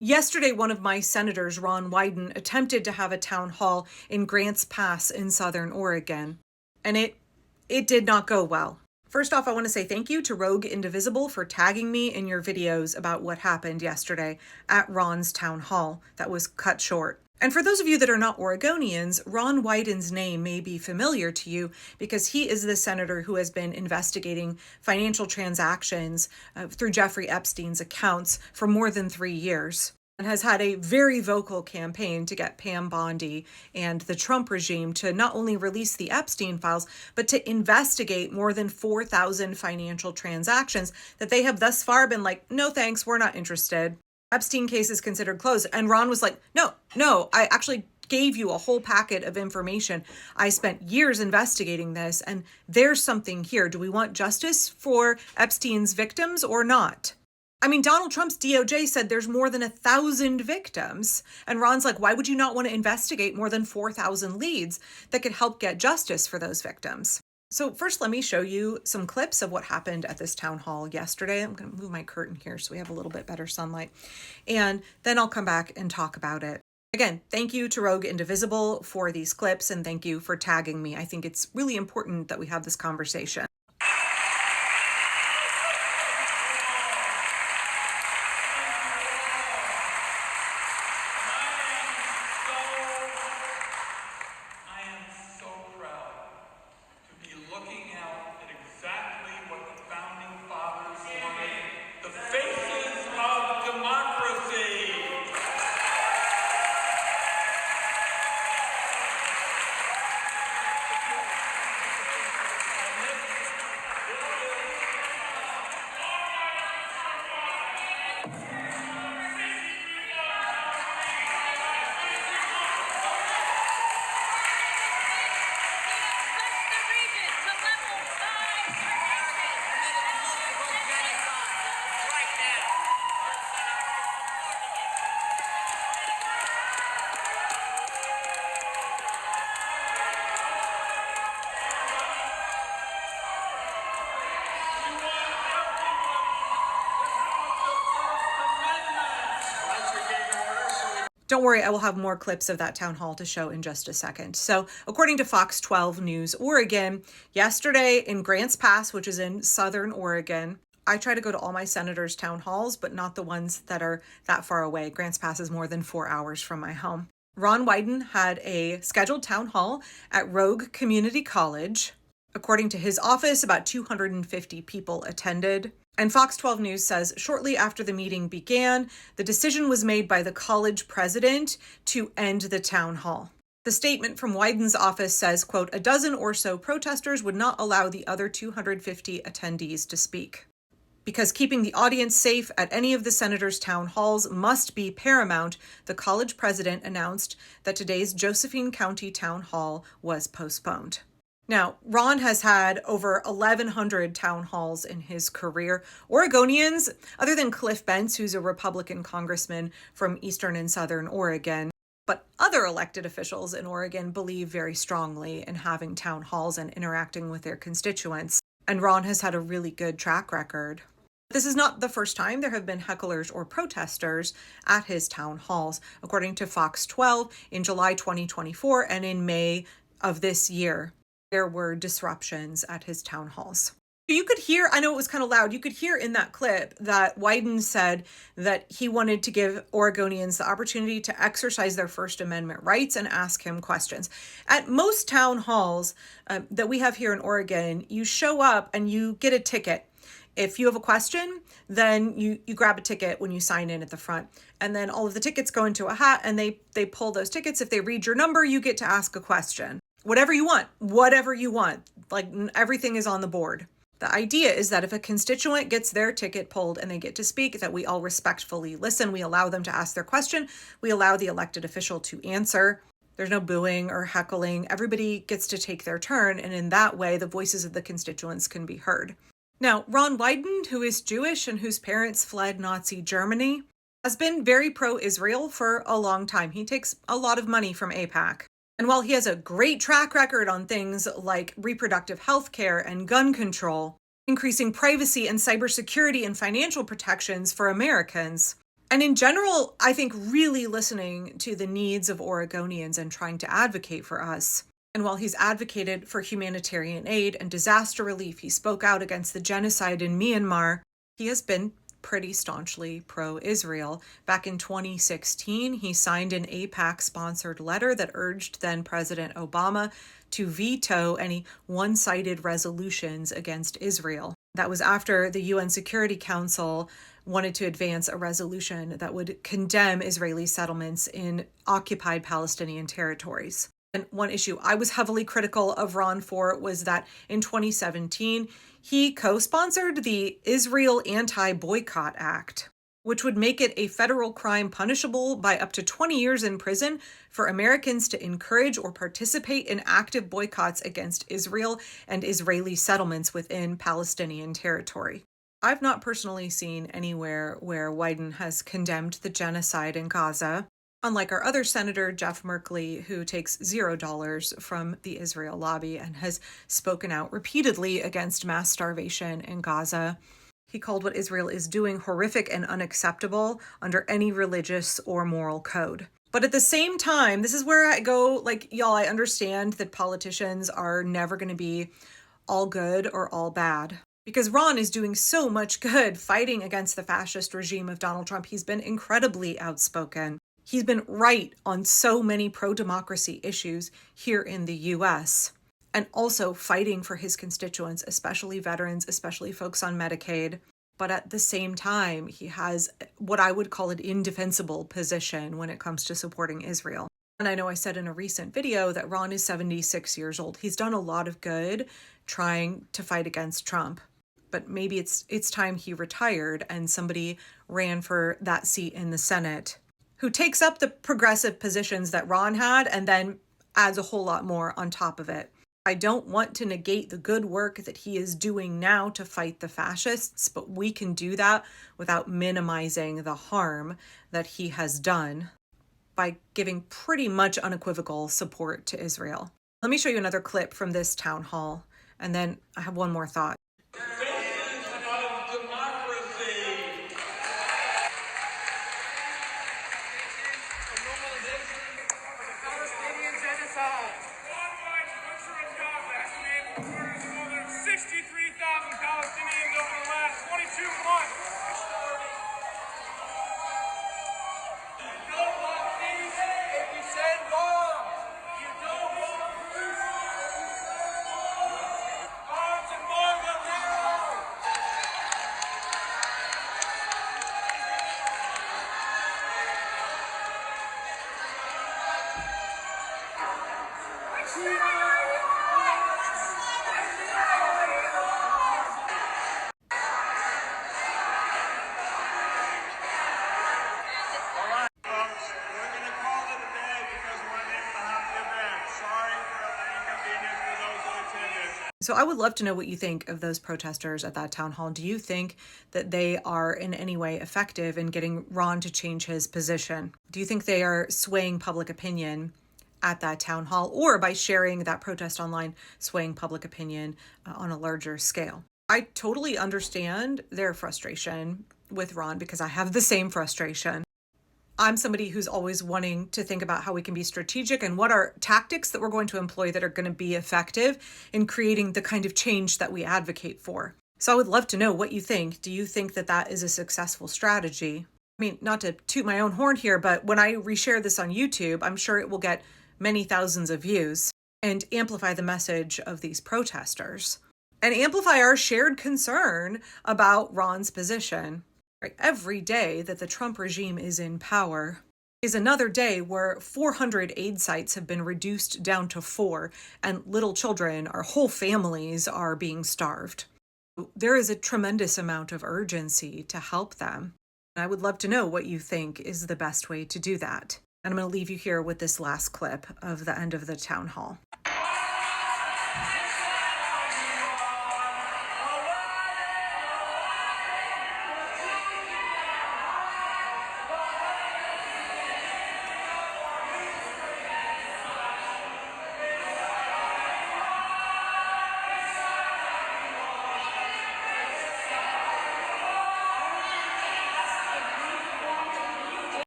Yesterday, one of my senators, Ron Wyden, attempted to have a town hall in Grants Pass in Southern Oregon, and it did not go well. First off, I want to say thank you to Rogue Indivisible for tagging me in your videos about what happened yesterday at Ron's town hall that was cut short. And for those of you that are not Oregonians, Ron Wyden's name may be familiar to you because he is the senator who has been investigating financial transactions through Jeffrey Epstein's accounts for more than 3 years and has had a very vocal campaign to get Pam Bondi and the Trump regime to not only release the Epstein files, but to investigate more than 4,000 financial transactions that they have thus far been like, no thanks, we're not interested. Epstein case is considered closed. And Ron was like, no, I actually gave you a whole packet of information. I spent years investigating this, and there's something here. Do we want justice for Epstein's victims or not? I mean, Donald Trump's DOJ said there's more than 1,000 victims. And Ron's like, why would you not want to investigate more than 4,000 leads that could help get justice for those victims? So first, let me show you some clips of what happened at this town hall yesterday. I'm going to move my curtain here so we have a little bit better sunlight. And then I'll come back and talk about it. Again, thank you to Rogue Indivisible for these clips, and thank you for tagging me. I think it's really important that we have this conversation. Don't worry, I will have more clips of that town hall to show in just a second. So according to Fox 12 News Oregon, yesterday in Grants Pass, which is in Southern Oregon, I try to go to all my senators' town halls, but not the ones that are that far away. Grants Pass is more than 4 hours from my home. Ron Wyden had a scheduled town hall at Rogue Community College. According to his office, about 250 people attended. And Fox 12 News says shortly after the meeting began, the decision was made by the college president to end the town hall. The statement from Wyden's office says, quote, a dozen or so protesters would not allow the other 250 attendees to speak. Because keeping the audience safe at any of the senators' town halls must be paramount, the college president announced that today's Josephine County town hall was postponed. Now, Ron has had over 1,100 town halls in his career. Oregonians, other than Cliff Bentz, who's a Republican congressman from Eastern and Southern Oregon, but other elected officials in Oregon believe very strongly in having town halls and interacting with their constituents. And Ron has had a really good track record. This is not the first time there have been hecklers or protesters at his town halls. According to Fox 12, in July 2024 and in May of this year, there were disruptions at his town halls. You could hear, I know it was kind of loud, you could hear in that clip that Wyden said that he wanted to give Oregonians the opportunity to exercise their First Amendment rights and ask him questions. At most town halls that we have here in Oregon, you show up and you get a ticket. If you have a question, then you grab a ticket when you sign in at the front. And then all of the tickets go into a hat and they pull those tickets. If they read your number, you get to ask a question. Whatever you want, like everything is on the board. The idea is that if a constituent gets their ticket pulled and they get to speak, that we all respectfully listen. We allow them to ask their question. We allow the elected official to answer. There's no booing or heckling. Everybody gets to take their turn. And in that way, the voices of the constituents can be heard. Now, Ron Wyden, who is Jewish and whose parents fled Nazi Germany, has been very pro-Israel for a long time. He takes a lot of money from AIPAC. And while he has a great track record on things like reproductive health care and gun control, increasing privacy and cybersecurity and financial protections for Americans, And in general, I think really listening to the needs of Oregonians and trying to advocate for us. And while he's advocated for humanitarian aid and disaster relief, he spoke out against the genocide in Myanmar. He has been pretty staunchly pro-Israel. Back in 2016, he signed an AIPAC-sponsored letter that urged then President Obama to veto any one-sided resolutions against Israel. That was after the UN Security Council wanted to advance a resolution that would condemn Israeli settlements in occupied Palestinian territories. And one issue I was heavily critical of Ron for was that in 2017, he co-sponsored the Israel Anti-Boycott Act, which would make it a federal crime punishable by up to 20 years in prison for Americans to encourage or participate in active boycotts against Israel and Israeli settlements within Palestinian territory. I've not personally seen anywhere where Wyden has condemned the genocide in Gaza, unlike our other senator, Jeff Merkley, who takes $0 from the Israel lobby and has spoken out repeatedly against mass starvation in Gaza. He called what Israel is doing horrific and unacceptable under any religious or moral code. But at the same time, this is where I go, like, y'all, I understand that politicians are never going to be all good or all bad. Because Ron is doing so much good fighting against the fascist regime of Donald Trump. He's been incredibly outspoken. He's been right on so many pro-democracy issues here in the US, and also fighting for his constituents, especially veterans, especially folks on Medicaid. But at the same time, he has what I would call an indefensible position when it comes to supporting Israel. And I know I said in a recent video that Ron is 76 years old. He's done a lot of good trying to fight against Trump. But maybe it's time he retired and somebody ran for that seat in the Senate who takes up the progressive positions that Ron had and then adds a whole lot more on top of it. I don't want to negate the good work that he is doing now to fight the fascists, but we can do that without minimizing the harm that he has done by giving pretty much unequivocal support to Israel. Let me show you another clip from this town hall, and then I have one more thought. So I would love to know what you think of those protesters at that town hall. Do you think that they are in any way effective in getting Ron to change his position? Do you think they are swaying public opinion at that town hall, or by sharing that protest online, swaying public opinion on a larger scale? I totally understand their frustration with Ron because I have the same frustration. I'm somebody who's always wanting to think about how we can be strategic and what are tactics that we're going to employ that are going to be effective in creating the kind of change that we advocate for. So I would love to know what you think. Do you think that that is a successful strategy? I mean, not to toot my own horn here, but when I reshare this on YouTube, I'm sure it will get many thousands of views and amplify the message of these protesters and amplify our shared concern about Ron's position. Right? Every day that the Trump regime is in power is another day where 400 aid sites have been reduced down to 4, and little children, our whole families, are being starved. There is a tremendous amount of urgency to help them. And I would love to know what you think is the best way to do that. And I'm going to leave you here with this last clip of the end of the town hall.